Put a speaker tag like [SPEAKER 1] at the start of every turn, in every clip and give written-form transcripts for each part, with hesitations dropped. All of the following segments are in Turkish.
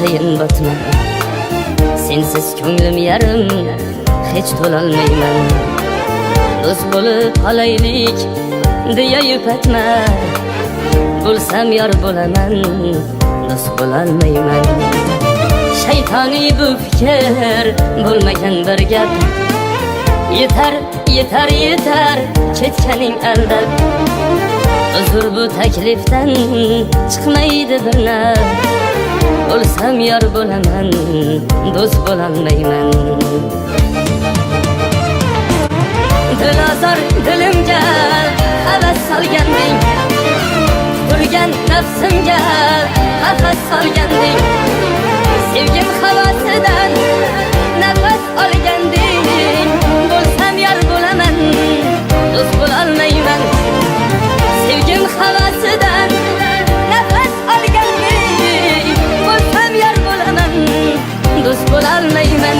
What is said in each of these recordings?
[SPEAKER 1] sayin botma. Sensiz ko'nglim yarim, hech to'lolmayman. Do'st bo'lib qolaylik deya yupatma. Bo'lsam yor bo'laman, do'st bo'lolmayman. Shaytoniy bu fikr bo'lmagan bir gap. Yetar, yetar, yetar, ketganing aldab. Uzr bu taklifdan chiqmaydi bir naf. Bo'lsam yor bo'laman, do'st bo'lolmayman. Dilozor dilimga havas solganding, turgan nafsimga qafas solganding. Sevgim havosidan nafas olganding. Bo'lsam yor bo'laman, do'st bo'lolmayman. Sevgim havosidan nafas olganding. Bo'lsam yor bo'laman, do'st bo'lolmayman.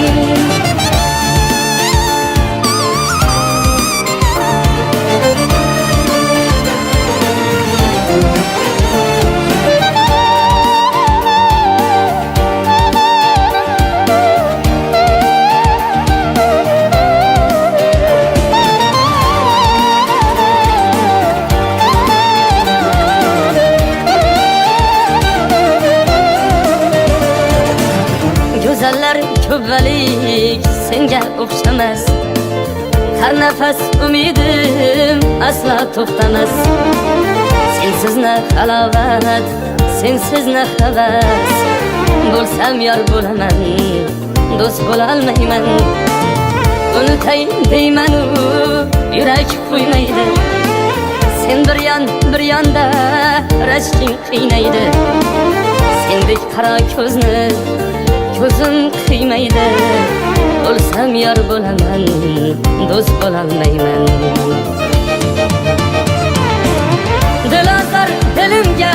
[SPEAKER 1] Go'zallar ko'palik senga o'xshamas. Har nafas umidim asla to'xtamas. Sensiz na halovat, sensiz na havas. Bo'lsam yor bo'laman, do'st bo'lolmayman. Unutay deyman, yurak qo'ymaydi. Sen bir yonda rashking qiynaydi. Sendek qara ko'zni ko'zim qiymaydi. Bo'lsam yor bo'laman, do'st bo'lolmayman. Dilozor dilimga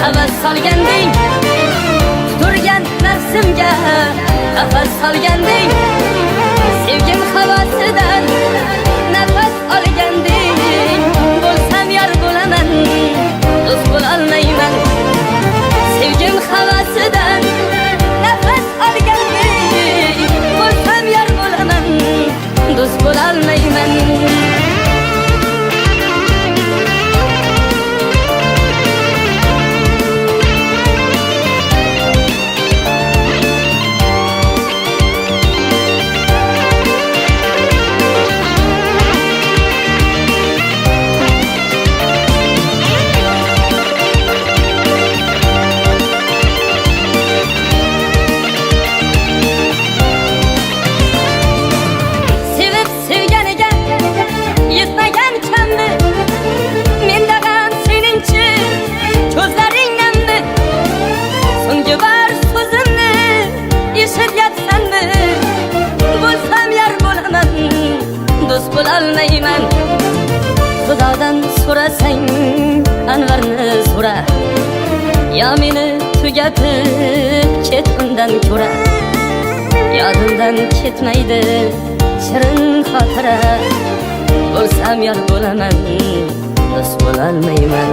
[SPEAKER 1] havas solganding, turgan nafsimga qafas solganding. Sevgim havosidan nafas olganding. Bo'lsam yor bo'laman, do'st bo'lolmayman. Sevgim havosidan nafas olganding. Bo'lsam yor bo'laman, do'st bo'lolmayman. Do'st bo'lolmayman. Xudodan so'rasang Anvarni so'ra. Ya meni tugatib ket undan ko'ra. Yodimdan ketmaydi shirin xotira. Bo'lsam yor bo'laman, do'st bo'lolmayman.